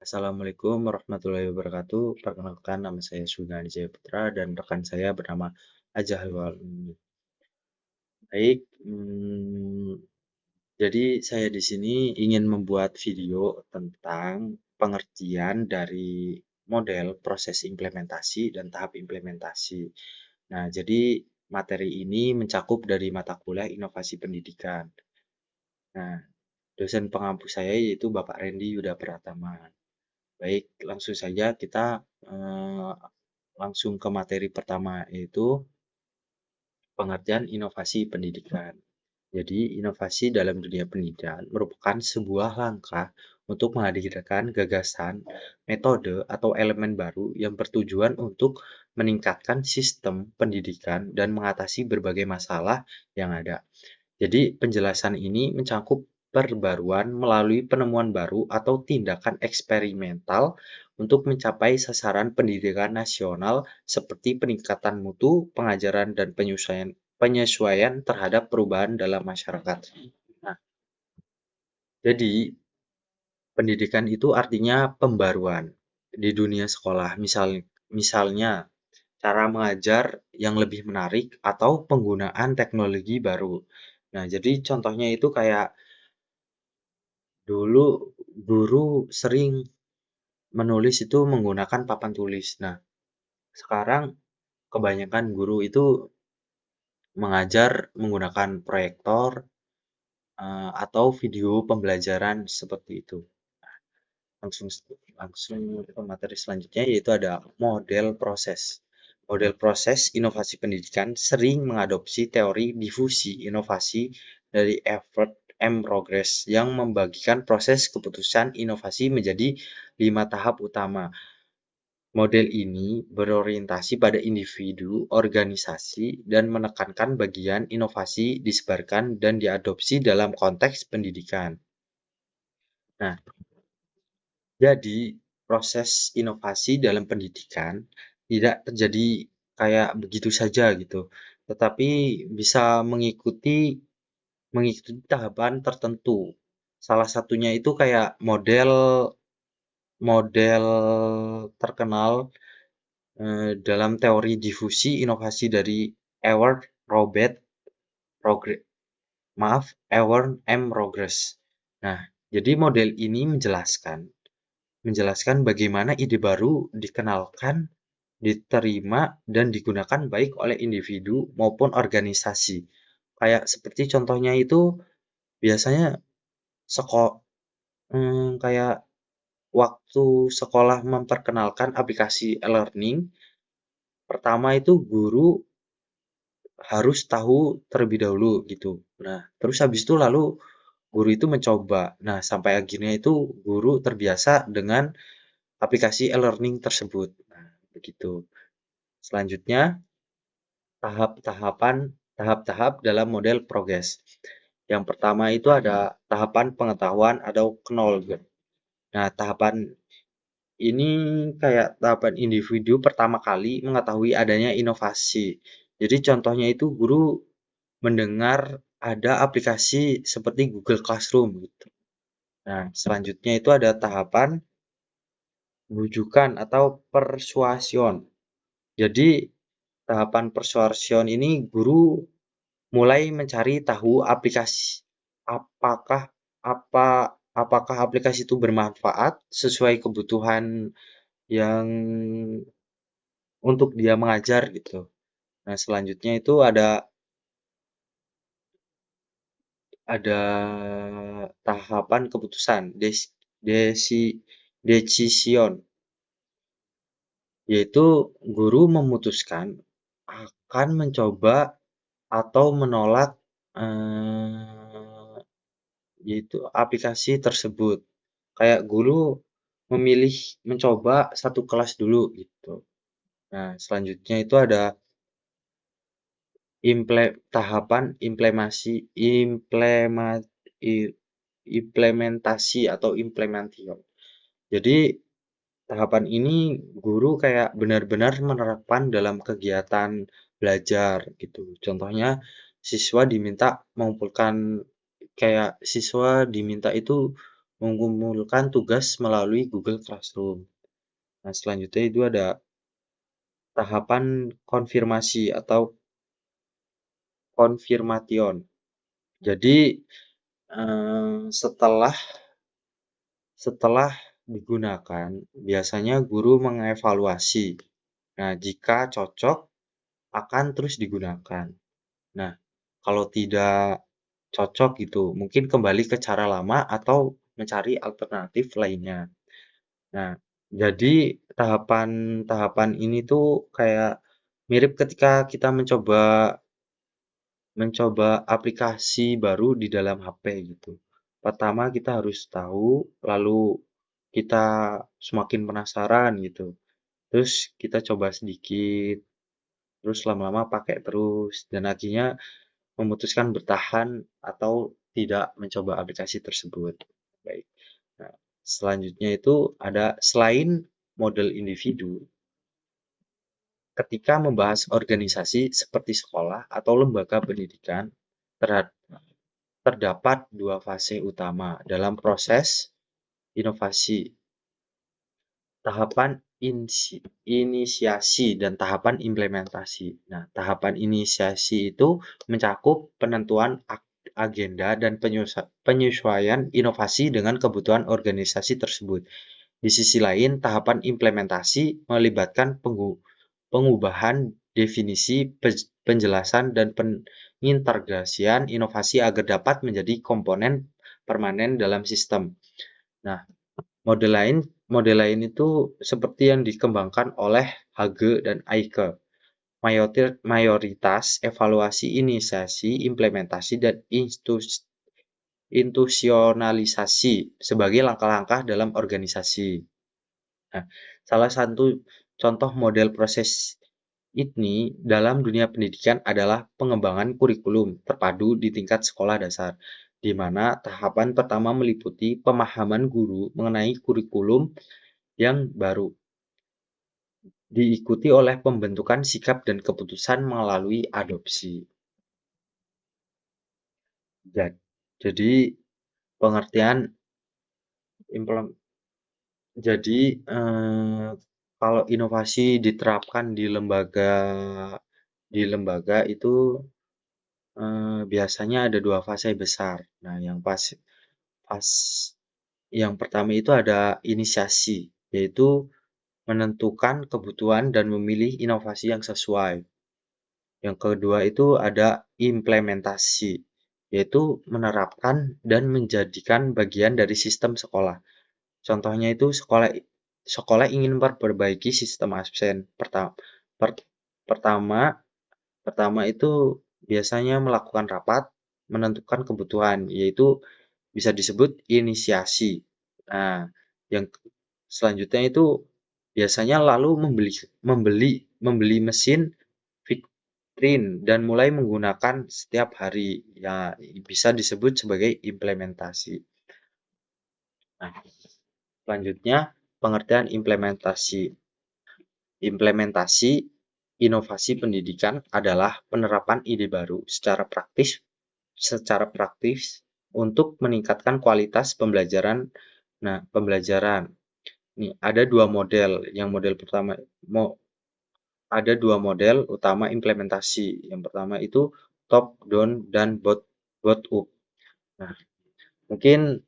Assalamualaikum warahmatullahi wabarakatuh. Perkenalkan nama saya Sugandi Jaya Putra dan rekan saya bernama Ajah Halwal. Baik, jadi saya di sini ingin membuat video tentang pengertian dari model proses implementasi dan tahap implementasi. Nah, jadi materi ini mencakup dari mata kuliah inovasi pendidikan. Nah, dosen pengampu saya yaitu Bapak Randy Yuda Pratama. Baik, langsung saja kita langsung ke materi pertama, yaitu pengertian inovasi pendidikan. Jadi, inovasi dalam dunia pendidikan merupakan sebuah langkah untuk menghadirkan gagasan, metode, atau elemen baru yang bertujuan untuk meningkatkan sistem pendidikan dan mengatasi berbagai masalah yang ada. Jadi, penjelasan ini mencakup perbaruan melalui penemuan baru atau tindakan eksperimental untuk mencapai sasaran pendidikan nasional seperti peningkatan mutu pengajaran dan penyesuaian terhadap perubahan dalam masyarakat. Nah, jadi pendidikan itu artinya pembaruan di dunia sekolah. Misalnya cara mengajar yang lebih menarik atau penggunaan teknologi baru. Nah, jadi contohnya itu kayak dulu guru sering menulis itu menggunakan papan tulis. Nah, sekarang kebanyakan guru itu mengajar menggunakan proyektor atau video pembelajaran seperti itu. Langsung langsung ke materi selanjutnya yaitu ada model proses. Model proses inovasi pendidikan sering mengadopsi teori difusi inovasi dari Everett M. Rogers yang membagikan proses keputusan inovasi menjadi 5 tahap utama. Model ini berorientasi pada individu, organisasi, dan menekankan bagian inovasi disebarkan dan diadopsi dalam konteks pendidikan. Nah, jadi proses inovasi dalam pendidikan tidak terjadi kayak begitu saja gitu, tetapi bisa mengikuti tahapan tertentu. Salah satunya itu kayak model model terkenal dalam teori difusi inovasi dari Ewart Robert Progre- Ewart M. Rogers. Nah, jadi model ini menjelaskan bagaimana ide baru dikenalkan, diterima, dan digunakan baik oleh individu maupun organisasi. Kayak seperti contohnya itu biasanya kayak waktu sekolah memperkenalkan aplikasi e-learning, pertama itu guru harus tahu terlebih dahulu gitu. Nah, terus habis itu lalu guru itu mencoba. Nah, sampai akhirnya itu guru terbiasa dengan aplikasi e-learning tersebut. Nah, begitu. Selanjutnya, tahap-tahap dalam model progres. Yang pertama itu ada tahapan pengetahuan atau knowledge. Nah, tahapan ini kayak tahapan individu pertama kali mengetahui adanya inovasi. Jadi contohnya itu guru mendengar ada aplikasi seperti Google Classroom gitu. Nah, selanjutnya itu ada tahapan bujukan atau persuasion. Jadi tahapan persuasion ini guru mulai mencari tahu apakah apa apakah aplikasi itu bermanfaat sesuai kebutuhan yang untuk dia mengajar gitu. Nah, selanjutnya itu ada tahapan keputusan decision, yaitu guru memutuskan akan mencoba atau menolak yaitu aplikasi tersebut. Kayak guru memilih mencoba satu kelas dulu gitu. Nah, selanjutnya itu ada tahapan implementasi atau implementation. Jadi tahapan ini guru kayak benar-benar menerapkan dalam kegiatan belajar gitu. Contohnya siswa diminta mengumpulkan kayak siswa diminta itu mengumpulkan tugas melalui Google Classroom. Nah, selanjutnya itu ada tahapan konfirmasi atau konfirmation. Jadi, setelah setelah digunakan, biasanya guru mengevaluasi. Nah, jika cocok, akan terus digunakan. Nah, kalau tidak cocok gitu, mungkin kembali ke cara lama atau mencari alternatif lainnya. Nah, jadi tahapan-tahapan ini tuh kayak mirip ketika kita mencoba mencoba aplikasi baru di dalam HP gitu. Pertama kita harus tahu, lalu kita semakin penasaran gitu. Terus kita coba sedikit, terus lama-lama pakai terus, dan akhirnya memutuskan bertahan atau tidak mencoba aplikasi tersebut. Baik. Nah, selanjutnya itu ada selain model individu, ketika membahas organisasi seperti sekolah atau lembaga pendidikan, terdapat dua fase utama dalam proses inovasi, tahapan inisiasi dan tahapan implementasi. Nah, tahapan inisiasi itu mencakup penentuan agenda dan penyesuaian inovasi dengan kebutuhan organisasi tersebut. Di sisi lain, tahapan implementasi melibatkan pengubahan definisi, penjelasan, dan pengintegrasian inovasi agar dapat menjadi komponen permanen dalam sistem. Nah, model lain itu seperti yang dikembangkan oleh Hage dan Eike. Mayoritas evaluasi inisiasi, implementasi, dan institusionalisasi sebagai langkah-langkah dalam organisasi. Nah, salah satu contoh model proses ini dalam dunia pendidikan adalah pengembangan kurikulum terpadu di tingkat sekolah dasar, di mana tahapan pertama meliputi pemahaman guru mengenai kurikulum yang baru, diikuti oleh pembentukan sikap dan keputusan melalui adopsi. Jadi, pengertian jadi kalau inovasi diterapkan di lembaga itu biasanya ada dua fase besar. Nah, pas yang pertama itu ada inisiasi, yaitu menentukan kebutuhan dan memilih inovasi yang sesuai. Yang kedua itu ada implementasi, yaitu menerapkan dan menjadikan bagian dari sistem sekolah. Contohnya itu sekolah ingin memperbaiki sistem absen. Pertama, pertama itu biasanya melakukan rapat, menentukan kebutuhan, yaitu bisa disebut inisiasi. Nah, yang selanjutnya itu biasanya lalu membeli mesin vitrin dan mulai menggunakan setiap hari. Ya, bisa disebut sebagai implementasi. Nah, selanjutnya pengertian implementasi. Implementasi inovasi pendidikan adalah penerapan ide baru secara praktis untuk meningkatkan kualitas pembelajaran. Nah, pembelajaran. Nih, ada dua model. Yang model pertama ada dua model utama implementasi. Yang pertama itu top down dan bottom up. Nah, mungkin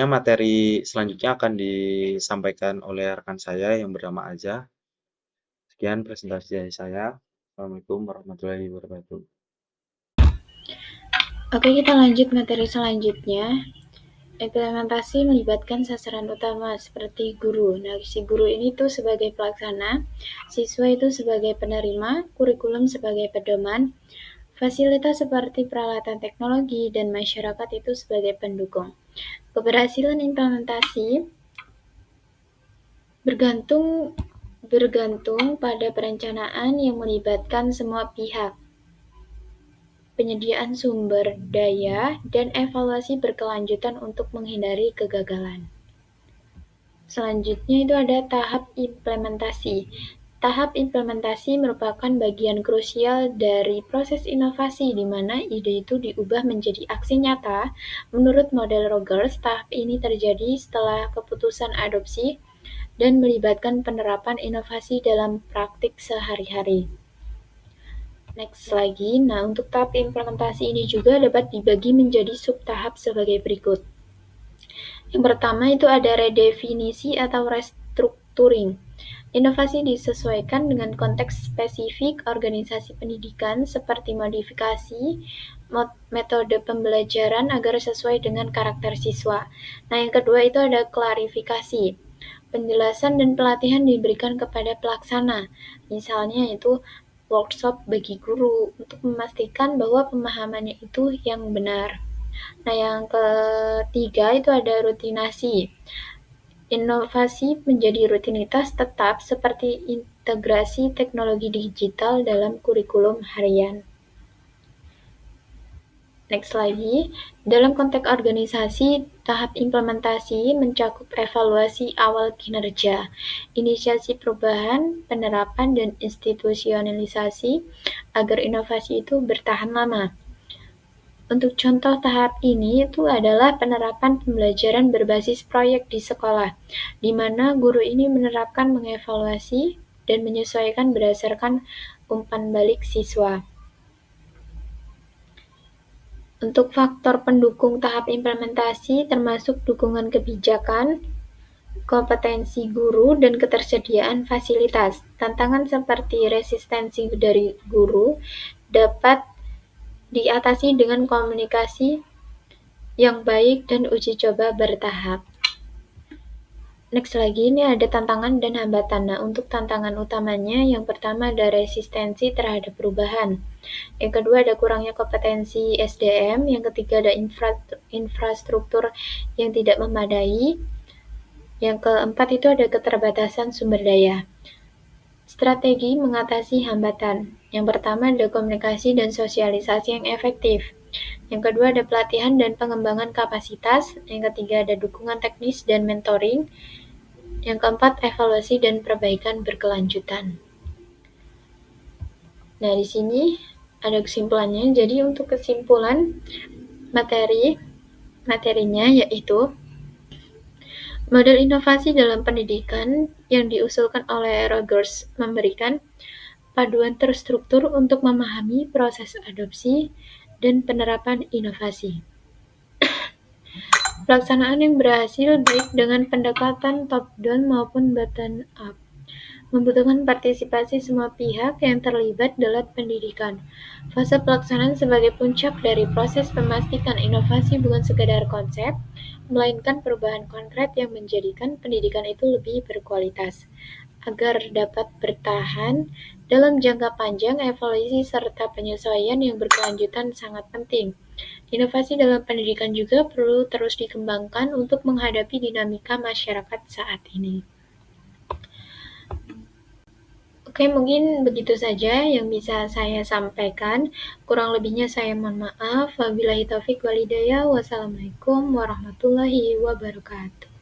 materi selanjutnya akan disampaikan oleh rekan saya yang bernama Aja. Sekian presentasi dari saya. Assalamualaikum warahmatullahi wabarakatuh. Oke, kita lanjut materi selanjutnya. Implementasi melibatkan sasaran utama seperti guru. Nah, si guru ini tuh sebagai pelaksana, siswa itu sebagai penerima, kurikulum sebagai pedoman, fasilitas seperti peralatan teknologi, dan masyarakat itu sebagai pendukung. Keberhasilan implementasi bergantung pada perencanaan yang melibatkan semua pihak, penyediaan sumber daya, dan evaluasi berkelanjutan untuk menghindari kegagalan. Selanjutnya itu ada tahap implementasi. Tahap implementasi merupakan bagian krusial dari proses inovasi di mana ide itu diubah menjadi aksi nyata. Menurut model Rogers, tahap ini terjadi setelah keputusan adopsi dan melibatkan penerapan inovasi dalam praktik sehari-hari. Next lagi, nah untuk tahap implementasi ini juga dapat dibagi menjadi subtahap sebagai berikut. Yang pertama itu ada redefinisi atau restructuring. Inovasi disesuaikan dengan konteks spesifik organisasi pendidikan seperti modifikasi metode pembelajaran agar sesuai dengan karakter siswa. Nah, yang kedua itu ada klarifikasi. Penjelasan dan pelatihan diberikan kepada pelaksana. Misalnya itu workshop bagi guru untuk memastikan bahwa pemahamannya itu yang benar. Nah, yang ketiga itu ada rutinasi. Inovasi menjadi rutinitas tetap seperti integrasi teknologi digital dalam kurikulum harian. Next lagi, dalam konteks organisasi, tahap implementasi mencakup evaluasi awal kinerja, inisiasi perubahan, penerapan, dan institusionalisasi agar inovasi itu bertahan lama. Untuk contoh tahap ini itu adalah penerapan pembelajaran berbasis proyek di sekolah, di mana guru ini menerapkan mengevaluasi dan menyesuaikan berdasarkan umpan balik siswa. Untuk faktor pendukung tahap implementasi termasuk dukungan kebijakan, kompetensi guru, dan ketersediaan fasilitas. Tantangan seperti resistensi dari guru dapat diatasi dengan komunikasi yang baik dan uji coba bertahap. Next lagi, ini ada tantangan dan hambatan. Nah, untuk tantangan utamanya, yang pertama ada resistensi terhadap perubahan. Yang kedua ada kurangnya kompetensi SDM. Yang ketiga ada infrastruktur yang tidak memadai. Yang keempat itu ada keterbatasan sumber daya. Strategi mengatasi hambatan. Yang pertama ada komunikasi dan sosialisasi yang efektif. Yang kedua ada pelatihan dan pengembangan kapasitas. Yang ketiga ada dukungan teknis dan mentoring. Yang keempat evaluasi dan perbaikan berkelanjutan. Nah, di sini ada kesimpulannya. Jadi untuk kesimpulan materinya yaitu model inovasi dalam pendidikan yang diusulkan oleh Rogers memberikan paduan terstruktur untuk memahami proses adopsi dan penerapan inovasi. Pelaksanaan yang berhasil baik dengan pendekatan top-down maupun bottom-up membutuhkan partisipasi semua pihak yang terlibat dalam pendidikan. Fase pelaksanaan sebagai puncak dari proses memastikan inovasi bukan sekadar konsep, melainkan perubahan konkret yang menjadikan pendidikan itu lebih berkualitas. Agar dapat bertahan dalam jangka panjang, evaluasi serta penyesuaian yang berkelanjutan sangat penting. Inovasi dalam pendidikan juga perlu terus dikembangkan untuk menghadapi dinamika masyarakat saat ini. Oke, mungkin begitu saja yang bisa saya sampaikan. Kurang lebihnya saya mohon maaf. Wabillahi taufik wal hidayah. Wassalamualaikum warahmatullahi wabarakatuh.